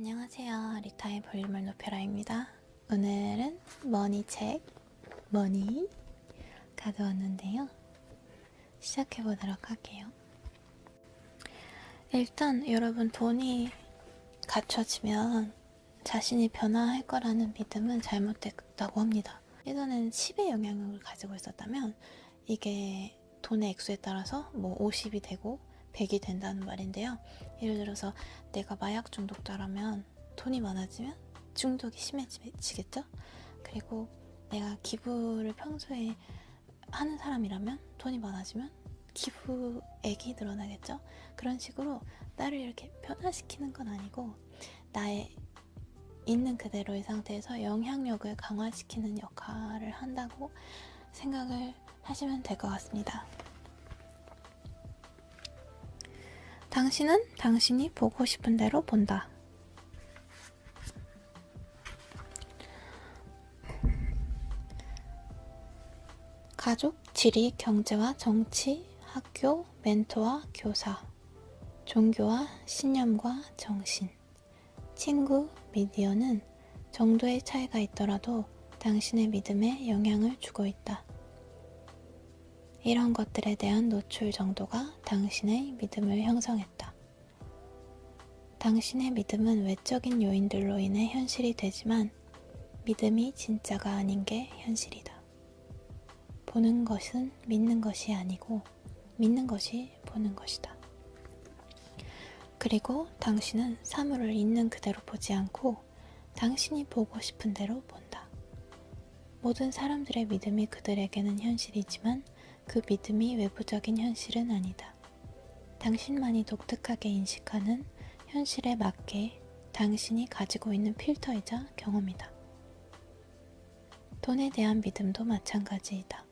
안녕하세요. 리타의 볼륨을 높여라입니다. 오늘은 머니책, 머니 가져왔는데요. 시작해보도록 할게요. 일단 여러분, 돈이 갖춰지면 자신이 변화할 거라는 믿음은 잘못됐다고 합니다. 예전에는 10의 영향력을 가지고 있었다면 이게 돈의 액수에 따라서 뭐 50이 되고 100이 된다는 말인데요. 예를 들어서 내가 마약 중독자라면 돈이 많아지면 중독이 심해지겠죠? 그리고 내가 기부를 평소에 하는 사람이라면 돈이 많아지면 기부액이 늘어나겠죠? 그런 식으로 나를 이렇게 변화시키는 건 아니고 나의 있는 그대로의 상태에서 영향력을 강화시키는 역할을 한다고 생각을 하시면 될 것 같습니다. 당신은 당신이 보고 싶은 대로 본다. 가족, 지리, 경제와 정치, 학교, 멘토와 교사, 종교와 신념과 정신, 친구, 미디어는 정도의 차이가 있더라도 당신의 믿음에 영향을 주고 있다. 이런 것들에 대한 노출 정도가 당신의 믿음을 형성했다. 당신의 믿음은 외적인 요인들로 인해 현실이 되지만 믿음이 진짜가 아닌 게 현실이다. 보는 것은 믿는 것이 아니고 믿는 것이 보는 것이다. 그리고 당신은 사물을 있는 그대로 보지 않고 당신이 보고 싶은 대로 본다. 모든 사람들의 믿음이 그들에게는 현실이지만 그 믿음이 외부적인 현실은 아니다. 당신만이 독특하게 인식하는 현실에 맞게 당신이 가지고 있는 필터이자 경험이다. 돈에 대한 믿음도 마찬가지이다.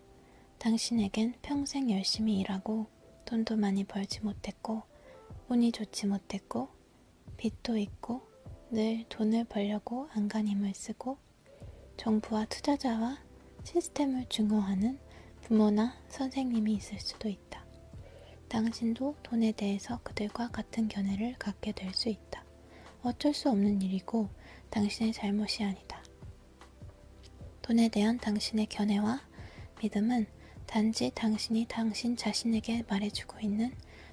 당신에겐 평생 열심히 일하고 돈도 많이 벌지 못했고 운이 좋지 못했고 빚도 있고 늘 돈을 벌려고 안간힘을 쓰고 정부와 투자자와 시스템을 중화하는 부모나 선생님이 있을 수도 있다. 당신도 돈에 대해서 그들과 같은 견해를 갖게 될 수 있다. 어쩔 수 없는 일이고 당신의 잘못이 아니다. 돈에 대한 당신의 견해와 믿음은 단지 당신이 당신 자신에게 말해주고 있는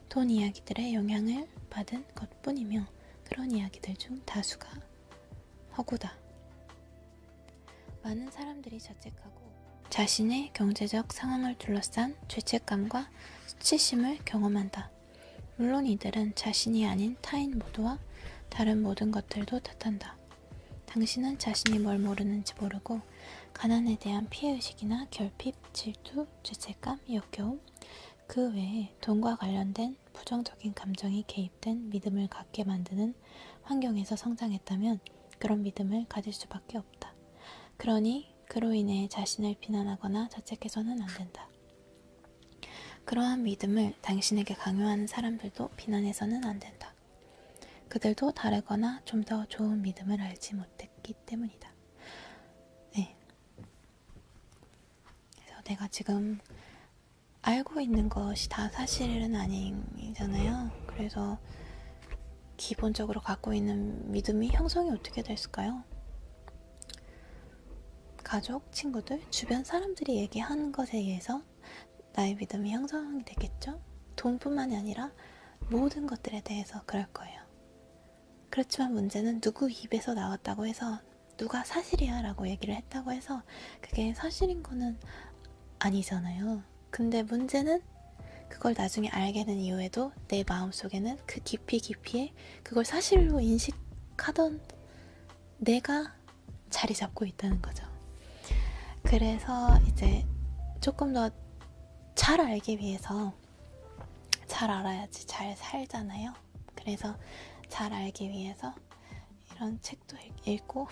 돈 이야기들의 영향을 받은 것뿐이며 그런 이야기들 중 다수가 허구다. 많은 사람들이 자책하고 자신의 경제적 상황을 둘러싼 죄책감과 수치심을 경험한다. 물론 이들은 자신이 아닌 타인 모두와 다른 모든 것들도 탓한다. 당신은 자신이 뭘 모르는지 모르고 가난에 대한 피해의식이나 결핍, 질투, 죄책감, 역겨움, 그 외에 돈과 관련된 부정적인 감정이 개입된 믿음을 갖게 만드는 환경에서 성장했다면 그런 믿음을 가질 수밖에 없다. 그러니 그로 인해 자신을 비난하거나 자책해서는 안 된다. 그러한 믿음을 당신에게 강요하는 사람들도 비난해서는 안 된다. 그들도 다르거나 좀 더 좋은 믿음을 알지 못했기 때문이다. 네. 그래서 내가 지금 알고 있는 것이 다 사실은 아니잖아요. 그래서 기본적으로 갖고 있는 믿음이 형성이 어떻게 됐을까요? 가족, 친구들, 주변 사람들이 얘기하는 것에 의해서 나의 믿음이 형성이 되겠죠? 돈뿐만이 아니라 모든 것들에 대해서 그럴 거예요. 그렇지만 문제는 누구 입에서 나왔다고 해서 누가 사실이야 라고 얘기를 했다고 해서 그게 사실인 거는 아니잖아요. 근데 문제는 그걸 나중에 알게 된 이후에도 내 마음속에는 그 깊이에 그걸 사실로 인식하던 내가 자리 잡고 있다는 거죠. 그래서 이제 조금 더 잘 알기 위해서 잘 알아야지 잘 살잖아요. 그래서 잘 알기 위해서 이런 책도 읽고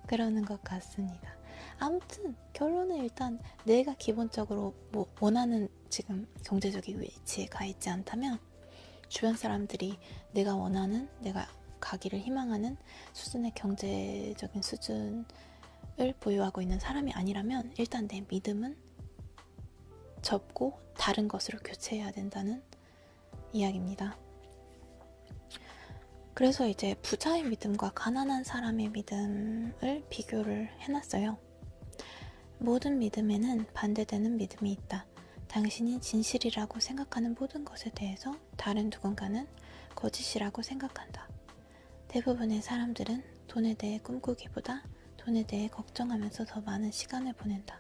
그러는 것 같습니다. 아무튼 결론은 일단 내가 기본적으로 뭐 원하는 지금 경제적인 위치에 가 있지 않다면 주변 사람들이 내가 원하는, 내가 가기를 희망하는 수준의 경제적인 수준을 보유하고 있는 사람이 아니라면 일단 내 믿음은 접고 다른 것으로 교체해야 된다는 이야기입니다. 그래서 이제 부자의 믿음과 가난한 사람의 믿음을 비교를 해놨어요. 모든 믿음에는 반대되는 믿음이 있다. 당신이 진실이라고 생각하는 모든 것에 대해서 다른 누군가는 거짓이라고 생각한다. 대부분의 사람들은 돈에 대해 꿈꾸기보다 돈에 대해 걱정하면서 더 많은 시간을 보낸다.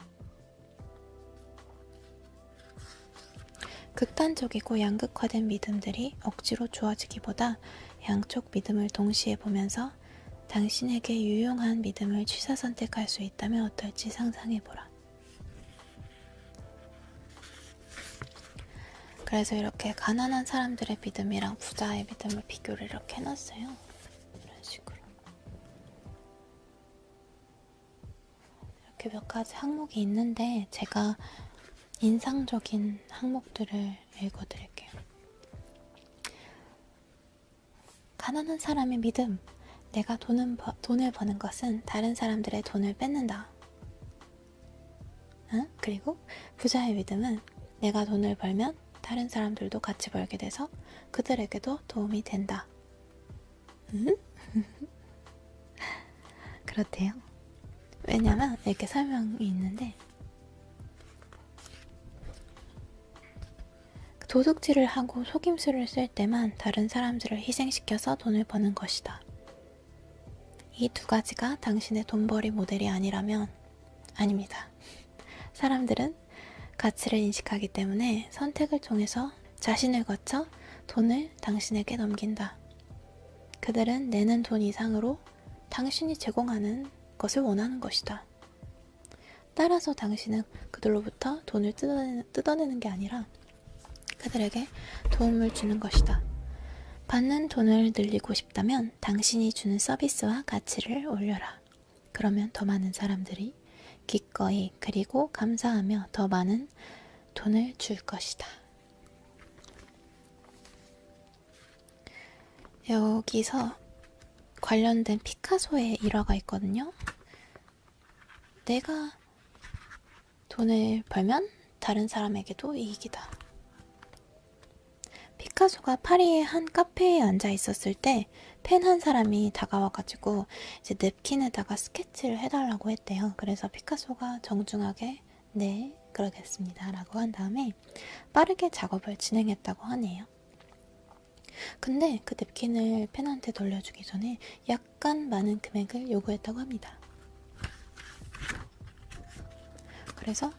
극단적이고 양극화된 믿음들이 억지로 좋아지기보다 양쪽 믿음을 동시에 보면서 당신에게 유용한 믿음을 취사 선택할 수 있다면 어떨지 상상해보라. 그래서 이렇게 가난한 사람들의 믿음이랑 부자의 믿음을 비교를 이렇게 해놨어요. 이런 식으로. 이렇게 몇 가지 항목이 있는데 제가 인상적인 항목들을 읽어드릴게요. 가난한 사람의 믿음. 내가 돈을 버는 것은 다른 사람들의 돈을 뺏는다. 그리고 부자의 믿음은 내가 돈을 벌면 다른 사람들도 같이 벌게 돼서 그들에게도 도움이 된다. 그렇대요. 왜냐면 이렇게 설명이 있는데 도둑질을 하고 속임수를 쓸 때만 다른 사람들을 희생시켜서 돈을 버는 것이다. 이 두 가지가 당신의 돈벌이 모델이 아니라면 아닙니다. 사람들은 가치를 인식하기 때문에 선택을 통해서 자신을 거쳐 돈을 당신에게 넘긴다. 그들은 내는 돈 이상으로 당신이 제공하는 것을 원하는 것이다. 따라서 당신은 그들로부터 돈을 뜯어내는 게 아니라 그들에게 도움을 주는 것이다. 받는 돈을 늘리고 싶다면 당신이 주는 서비스와 가치를 올려라. 그러면 더 많은 사람들이 기꺼이 그리고 감사하며 더 많은 돈을 줄 것이다. 여기서 관련된 피카소의 일화가 있거든요. 내가 돈을 벌면 다른 사람에게도 이익이다. 피카소가 파리의 한 카페에 앉아 있었을 때 팬 한 사람이 다가와가지고 이제 냅킨에다가 스케치를 해달라고 했대요. 그래서 피카소가 정중하게 네, 그러겠습니다 라고 한 다음에 빠르게 작업을 진행했다고 하네요. 근데 그 냅킨을 팬한테 돌려주기 전에 약간 많은 금액을 요구했다고 합니다. 그래서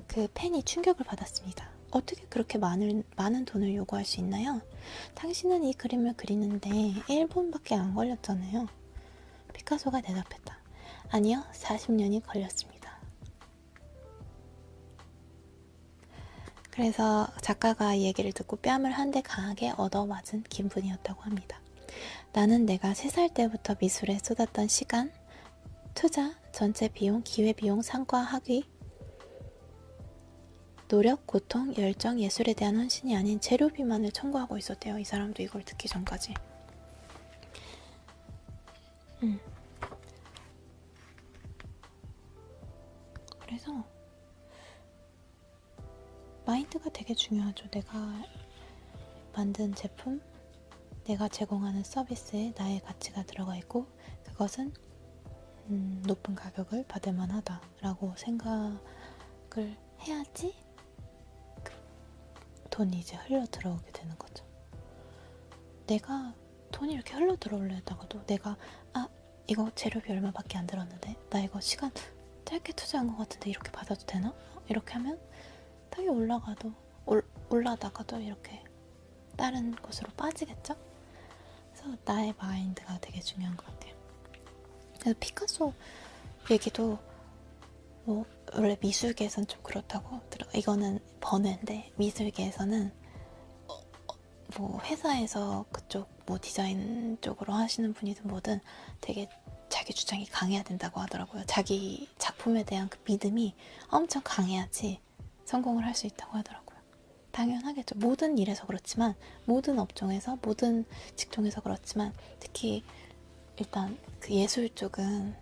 그 팬이 충격을 받았습니다. 어떻게 그렇게 많은 돈을 요구할 수 있나요? 당신은 이 그림을 그리는데 1분밖에 안 걸렸잖아요. 피카소가 대답했다. 아니요, 40년이 걸렸습니다. 그래서 작가가 이 얘기를 듣고 뺨을 한 대 강하게 얻어맞은 기분이었다고 합니다. 나는 내가 3살 때부터 미술에 쏟았던 시간, 투자, 전체 비용, 기회비용, 상과 학위, 노력, 고통, 열정, 예술에 대한 헌신이 아닌 재료비만을 청구하고 있었대요. 이 사람도 이걸 듣기 전까지. 그래서 마인드가 되게 중요하죠. 내가 만든 제품, 내가 제공하는 서비스에 나의 가치가 들어가 있고 그것은 높은 가격을 받을 만하다라고 생각을 해야지 돈이 이제 흘러 들어오게 되는 거죠. 내가 돈이 이렇게 흘러 들어오려다가도 내가 이거 재료비 얼마밖에 안 들었는데 나 이거 시간 짧게 투자한 것 같은데 이렇게 받아도 되나? 이렇게 하면 당연히 올라다가도 이렇게 다른 곳으로 빠지겠죠? 그래서 나의 마인드가 되게 중요한 것 같아요. 그래서 피카소 얘기도 뭐 원래 미술계에서는 좀 그렇다고 이거는 번외인데 미술계에서는 뭐 회사에서 그쪽 뭐 디자인 쪽으로 하시는 분이든 뭐든 되게 자기 주장이 강해야 된다고 하더라고요. 자기 작품에 대한 그 믿음이 엄청 강해야지 성공을 할 수 있다고 하더라고요. 당연하겠죠. 모든 일에서 그렇지만 모든 업종에서 모든 직종에서 그렇지만 특히 일단 그 예술 쪽은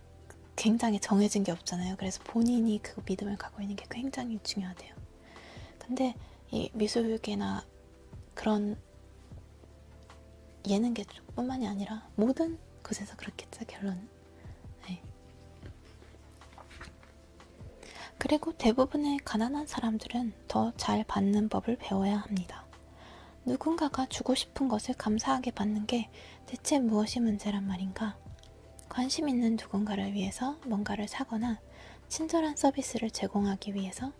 굉장히 정해진 게 없잖아요. 그래서 본인이 그 믿음을 갖고 있는 게 굉장히 중요하대요. 근데 이 미술계나 그런 예능계뿐만이 아니라 모든 곳에서 그렇겠죠, 결론은. 네. 그리고 대부분의 가난한 사람들은 더 잘 받는 법을 배워야 합니다. 누군가가 주고 싶은 것을 감사하게 받는 게 대체 무엇이 문제란 말인가? 관심 있는 누군가를 위해서 뭔가를 사거나 친절한 서비스를 제공하기 위해서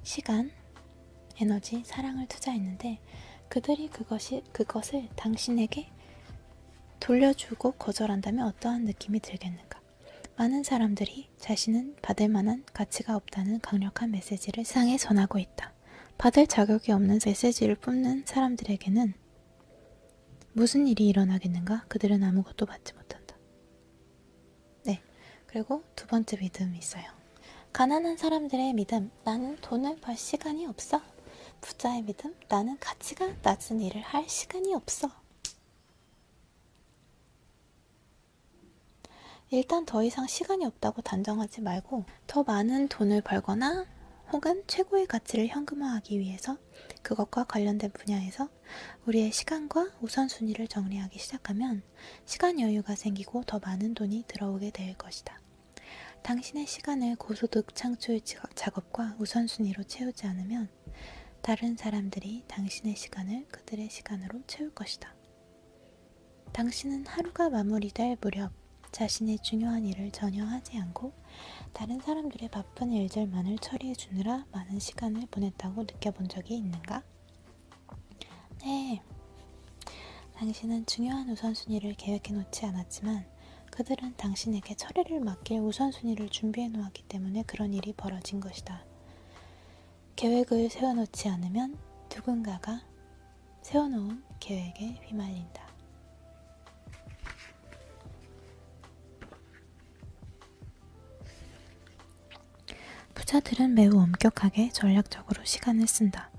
시간, 에너지, 사랑을 투자했는데 그들이 그것을 당신에게 돌려주고 거절한다면 어떠한 느낌이 들겠는가? 많은 사람들이 자신은 받을 만한 가치가 없다는 강력한 메시지를 세상에 전하고 있다. 받을 자격이 없는 메시지를 뿜는 사람들에게는 무슨 일이 일어나겠는가? 그들은 아무것도 받지 못한다. 네, 그리고 두 번째 믿음이 있어요. 가난한 사람들의 믿음, 나는 돈을 벌 시간이 없어. 부자의 믿음, 나는 가치가 낮은 일을 할 시간이 없어. 일단 더 이상 시간이 없다고 단정하지 말고 더 많은 돈을 벌거나 혹은 최고의 가치를 현금화하기 위해서 그것과 관련된 분야에서 우리의 시간과 우선순위를 정리하기 시작하면 시간 여유가 생기고 더 많은 돈이 들어오게 될 것이다. 당신의 시간을 고소득 창출 작업과 우선순위로 채우지 않으면 다른 사람들이 당신의 시간을 그들의 시간으로 채울 것이다. 당신은 하루가 마무리될 무렵 자신의 중요한 일을 전혀 하지 않고 다른 사람들의 바쁜 일들만을 처리해 주느라 많은 시간을 보냈다고 느껴본 적이 있는가? 네. 당신은 중요한 우선순위를 계획해 놓지 않았지만 그들은 당신에게 처리를 맡길 우선순위를 준비해 놓았기 때문에 그런 일이 벌어진 것이다. 계획을 세워놓지 않으면 누군가가 세워놓은 계획에 휘말린다. 부자들은 매우 엄격하게 전략적으로 시간을 쓴다.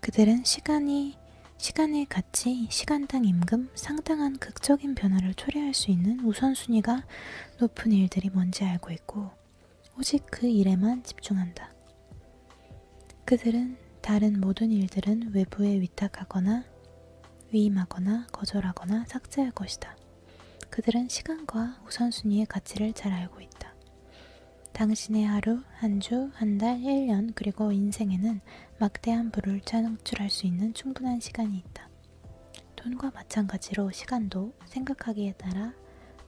그들은 시간의 가치, 시간당 임금, 상당한 극적인 변화를 초래할 수 있는 우선순위가 높은 일들이 뭔지 알고 있고 오직 그 일에만 집중한다. 그들은 다른 모든 일들은 외부에 위탁하거나 위임하거나 거절하거나 삭제할 것이다. 그들은 시간과 우선순위의 가치를 잘 알고 있다. 당신의 하루, 한 주, 한 달, 1년, 그리고 인생에는 막대한 부를 창출할 수 있는 충분한 시간이 있다. 돈과 마찬가지로 시간도 생각하기에 따라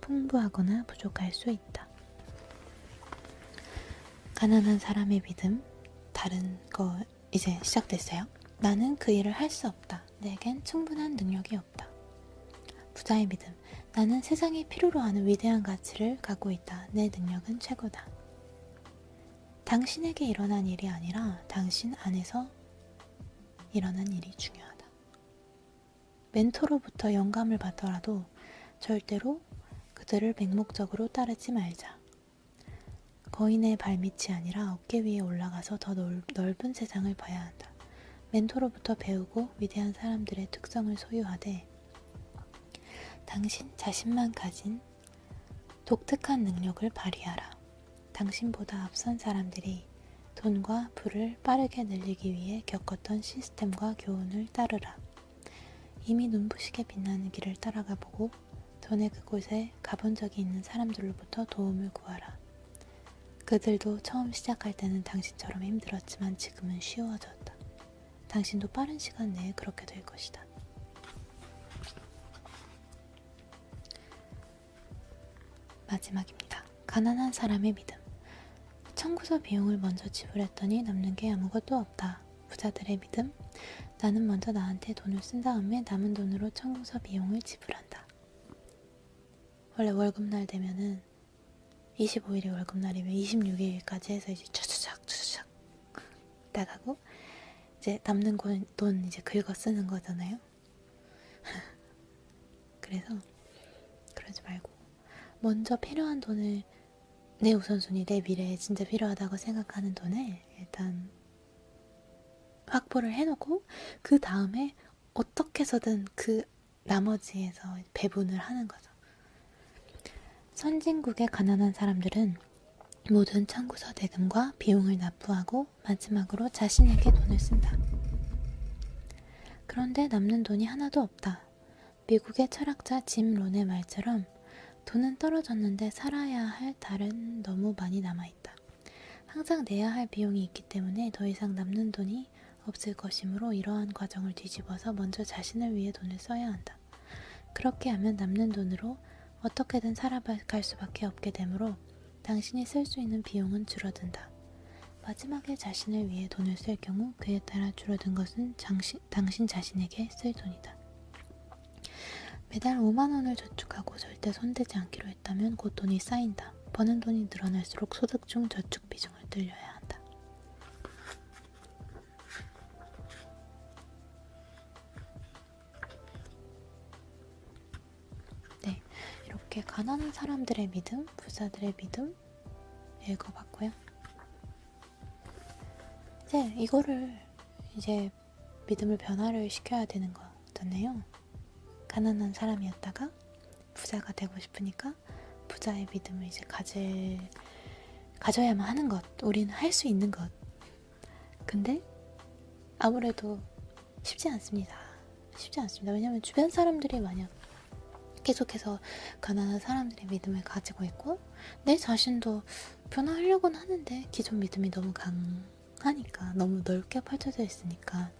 풍부하거나 부족할 수 있다. 가난한 사람의 믿음, 다른 거 이제 시작됐어요. 나는 그 일을 할 수 없다. 내겐 충분한 능력이 없다. 부자의 믿음, 나는 세상이 필요로 하는 위대한 가치를 갖고 있다. 내 능력은 최고다. 당신에게 일어난 일이 아니라 당신 안에서 일어난 일이 중요하다. 멘토로부터 영감을 받더라도 절대로 그들을 맹목적으로 따르지 말자. 거인의 발밑이 아니라 어깨 위에 올라가서 더 넓은 세상을 봐야 한다. 멘토로부터 배우고 위대한 사람들의 특성을 소유하되 당신 자신만 가진 독특한 능력을 발휘하라. 당신보다 앞선 사람들이 돈과 부를 빠르게 늘리기 위해 겪었던 시스템과 교훈을 따르라. 이미 눈부시게 빛나는 길을 따라가 보고 전에 그곳에 가본 적이 있는 사람들로부터 도움을 구하라. 그들도 처음 시작할 때는 당신처럼 힘들었지만 지금은 쉬워졌다. 당신도 빠른 시간 내에 그렇게 될 것이다. 마지막입니다. 가난한 사람의 믿음. 청구서 비용을 먼저 지불했더니 남는 게 아무것도 없다. 부자들의 믿음. 나는 먼저 나한테 돈을 쓴 다음에 남은 돈으로 청구서 비용을 지불한다. 원래 월급날 되면은 25일이 월급날이면 26일까지 해서 이제 차차작 나가고 이제 남는 돈 이제 긁어 쓰는 거잖아요. 그래서 그러지 말고 먼저 필요한 돈을 내 우선순위, 내 미래에 진짜 필요하다고 생각하는 돈을 일단 확보를 해놓고 그 다음에 어떻게 해서든 그 나머지에서 배분을 하는 거죠. 선진국의 가난한 사람들은 모든 청구서 대금과 비용을 납부하고 마지막으로 자신에게 돈을 쓴다. 그런데 남는 돈이 하나도 없다. 미국의 철학자 짐 론의 말처럼 돈은 떨어졌는데 살아야 할 달은 너무 많이 남아있다. 항상 내야 할 비용이 있기 때문에 더 이상 남는 돈이 없을 것이므로 이러한 과정을 뒤집어서 먼저 자신을 위해 돈을 써야 한다. 그렇게 하면 남는 돈으로 어떻게든 살아갈 수밖에 없게 되므로 당신이 쓸 수 있는 비용은 줄어든다. 마지막에 자신을 위해 돈을 쓸 경우 그에 따라 줄어든 것은 당신 자신에게 쓸 돈이다. 매달 5만 원을 저축하고 절대 손대지 않기로 했다면 곧 돈이 쌓인다. 버는 돈이 늘어날수록 소득 중 저축 비중을 늘려야 한다. 네, 이렇게 가난한 사람들의 믿음, 부자들의 믿음 읽어봤고요. 이거를 이제 믿음을 변화를 시켜야 되는 거잖아요. 가난한 사람이었다가 부자가 되고 싶으니까 부자의 믿음을 이제 가져야만 하는 것, 우리는 할 수 있는 것. 근데 아무래도 쉽지 않습니다. 왜냐면 주변 사람들이 만약 계속해서 가난한 사람들의 믿음을 가지고 있고 내 자신도 변화하려고는 하는데 기존 믿음이 너무 강하니까, 너무 넓게 펼쳐져 있으니까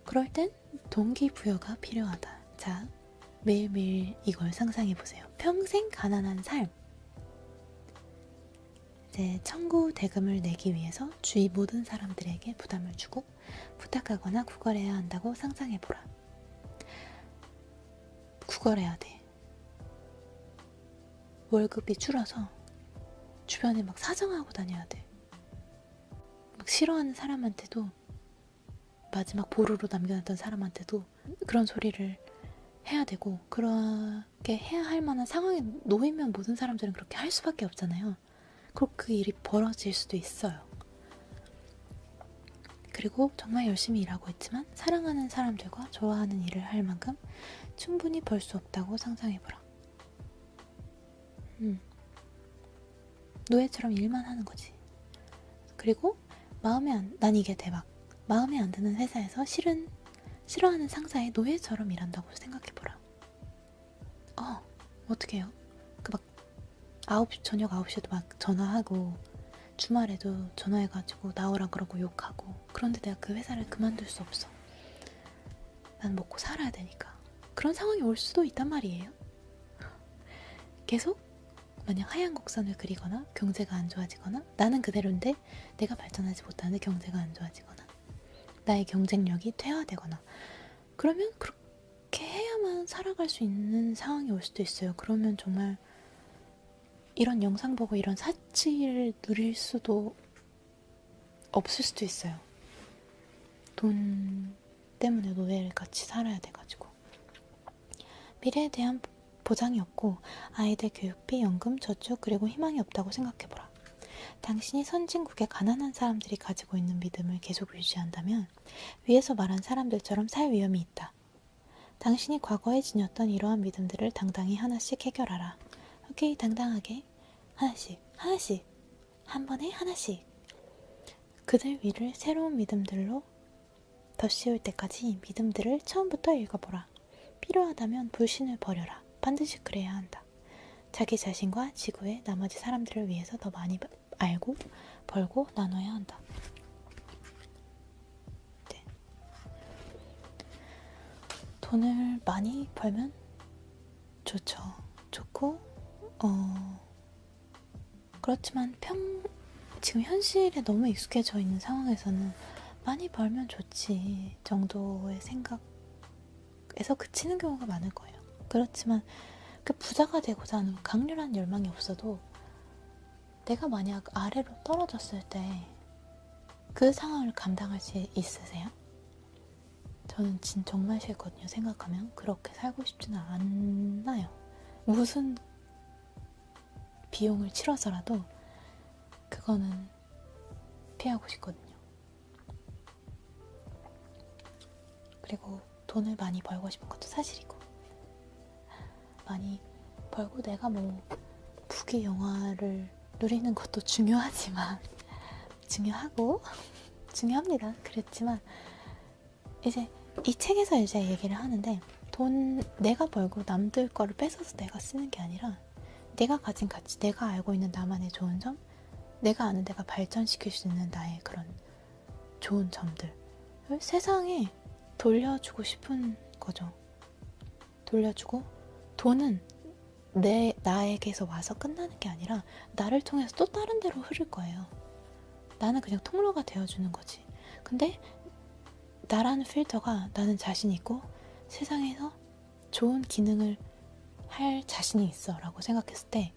그럴 땐 동기부여가 필요하다. 자, 매일매일 이걸 상상해보세요. 평생 가난한 삶. 이제 청구 대금을 내기 위해서 주위 모든 사람들에게 부담을 주고 부탁하거나 구걸해야 한다고 상상해보라. 구걸해야 돼. 월급이 줄어서 주변에 막 사정하고 다녀야 돼. 막 싫어하는 사람한테도, 마지막 보루로 남겨놨던 사람한테도 그런 소리를 해야 되고, 그렇게 해야 할 만한 상황에 놓이면 모든 사람들은 그렇게 할 수밖에 없잖아요. 그리고 그 일이 벌어질 수도 있어요. 그리고 정말 열심히 일하고 있지만 사랑하는 사람들과 좋아하는 일을 할 만큼 충분히 벌 수 없다고 상상해보라. 노예처럼 일만 하는 거지. 그리고 난 이게 대박. 마음에 안 드는 회사에서 싫어하는 상사의 노예처럼 일한다고 생각해보라. 어떻게 해요? 저녁 9시에도 막 전화하고 주말에도 전화해가지고 나오라 그러고 욕하고, 그런데 내가 그 회사를 그만둘 수 없어. 난 먹고 살아야 되니까. 그런 상황이 올 수도 있단 말이에요. 계속 만약 하얀 곡선을 그리거나 경제가 안 좋아지거나, 나는 그대로인데 내가 발전하지 못하는데 경제가 안 좋아지거나 나의 경쟁력이 퇴화되거나, 그러면 그렇게 해야만 살아갈 수 있는 상황이 올 수도 있어요. 그러면 정말 이런 영상 보고 이런 사치를 누릴 수도 없을 수도 있어요. 돈 때문에 노예를 같이 살아야 돼가지고. 미래에 대한 보장이 없고 아이들 교육비, 연금, 저축, 그리고 희망이 없다고 생각해보라. 당신이 선진국의 가난한 사람들이 가지고 있는 믿음을 계속 유지한다면 위에서 말한 사람들처럼 살 위험이 있다. 당신이 과거에 지녔던 이러한 믿음들을 당당히 하나씩 해결하라. 오케이, 당당하게 하나씩 한 번에 하나씩. 그들 위를 새로운 믿음들로 덧씌울 때까지 믿음들을 처음부터 읽어보라. 필요하다면 불신을 버려라. 반드시 그래야 한다. 자기 자신과 지구의 나머지 사람들을 위해서 더 많이 알고 벌고 나눠야 한다. 네. 돈을 많이 벌면 좋고 그렇지만 지금 현실에 너무 익숙해져 있는 상황에서는 많이 벌면 좋지 정도의 생각에서 그치는 경우가 많을 거예요. 그렇지만 그 부자가 되고자 하는 강렬한 열망이 없어도 내가 만약 아래로 떨어졌을 때 그 상황을 감당할 수 있으세요? 저는 정말 싫거든요. 생각하면 그렇게 살고 싶지는 않아요. 무슨 비용을 치러서라도 그거는 피하고 싶거든요. 그리고 돈을 많이 벌고 싶은 것도 사실이고, 많이 벌고 내가 뭐 부귀 영화를 누리는 것도 중요하지만 중요합니다. 그렇지만 이제 이 책에서 이제 얘기를 하는데, 돈 내가 벌고 남들 거를 뺏어서 내가 쓰는 게 아니라 내가 가진 가치, 내가 알고 있는 나만의 좋은 점, 내가 아는 내가 발전시킬 수 있는 나의 그런 좋은 점들을 세상에 돌려주고 싶은 거죠. 돌려주고 돈은 나에게서 와서 끝나는 게 아니라 나를 통해서 또 다른 데로 흐를 거예요. 나는 그냥 통로가 되어주는 거지. 근데 나라는 필터가 나는 자신 있고 세상에서 좋은 기능을 할 자신이 있어 라고 생각했을 때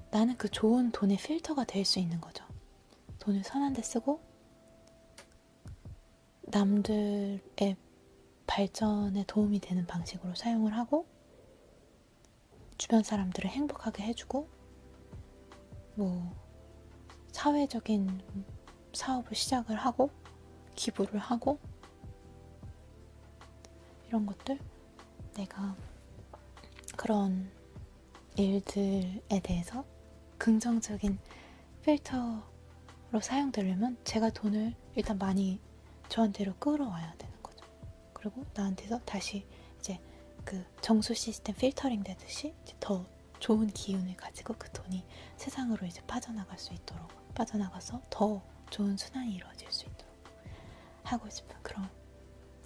나는 그 좋은 돈의 필터가 될 수 있는 거죠. 돈을 선한 데 쓰고 남들의 발전에 도움이 되는 방식으로 사용을 하고 주변 사람들을 행복하게 해주고 뭐 사회적인 사업을 시작을 하고 기부를 하고 이런 것들 내가 그런 일들에 대해서 긍정적인 필터로 사용되려면 제가 돈을 일단 많이 저한테로 끌어와야 되는 거죠. 그리고 나한테서 다시 이제 그 정수 시스템 필터링 되듯이 이제 더 좋은 기운을 가지고 그 돈이 세상으로 이제 빠져나갈 수 있도록 빠져나가서 더 좋은 순환이 이루어질 수 있도록 하고 싶은 그런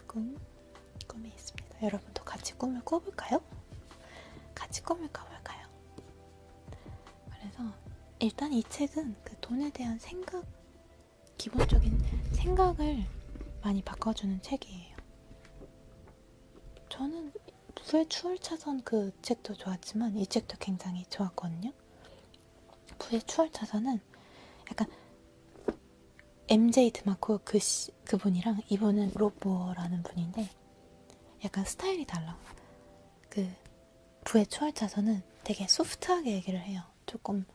꿈이 있습니다. 여러분도 같이 꿈을 꿔볼까요? 같이 꿈을 꿔볼까요? 그래서 일단 이 책은 그 돈에 대한 생각, 기본적인 생각을 많이 바꿔주는 책이에요. 저는 부의 추월차선 그 책도 좋았지만 이 책도 굉장히 좋았거든요. 부의 추월차선은 약간 MJ 드마코 그분이랑 이분은 로브워라는 분인데 약간 스타일이 달라. 그 부의 추월차선은 되게 소프트하게 얘기를 해요. 조금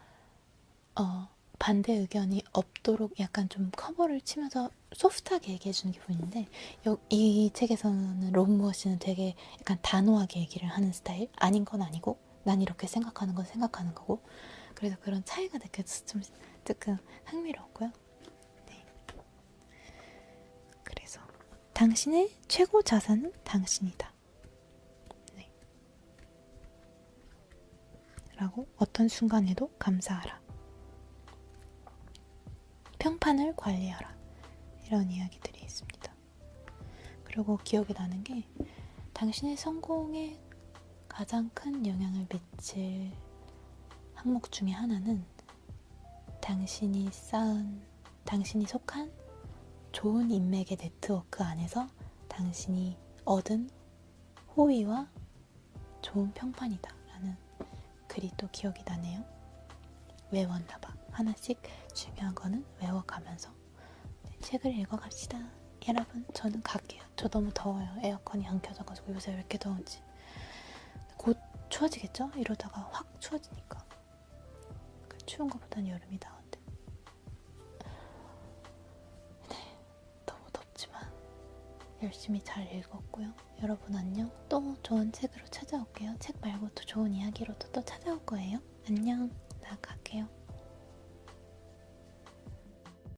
반대 의견이 없도록 약간 좀 커버를 치면서 소프트하게 얘기해주는 기분인데 이 책에서는 롬무어 씨는 되게 약간 단호하게 얘기를 하는 스타일. 아닌 건 아니고 난 이렇게 생각하는 건 생각하는 거고 그래서 그런 차이가 느껴져서 좀 조금 흥미로웠고요. 네. 그래서 당신의 최고 자산은 당신이다. 네. 라고 어떤 순간에도 감사하라. 평판을 관리하라. 이런 이야기들이 있습니다. 그리고 기억이 나는 게 당신의 성공에 가장 큰 영향을 미칠 항목 중에 하나는 당신이 속한 좋은 인맥의 네트워크 안에서 당신이 얻은 호의와 좋은 평판이다 라는 글이 또 기억이 나네요. 외웠나봐. 하나씩 중요한 거는 외워가면서 책을 읽어갑시다. 여러분 저는 갈게요. 저 너무 더워요. 에어컨이 안 켜져가지고 요새 왜 이렇게 더운지. 곧 추워지겠죠? 이러다가 확 추워지니까. 추운 것보단 여름이 나은데. 네, 너무 덥지만 열심히 잘 읽었고요. 여러분 안녕. 또 좋은 책으로 찾아올게요. 책 말고 또 좋은 이야기로 또 찾아올 거예요. 안녕. 나 갈게요.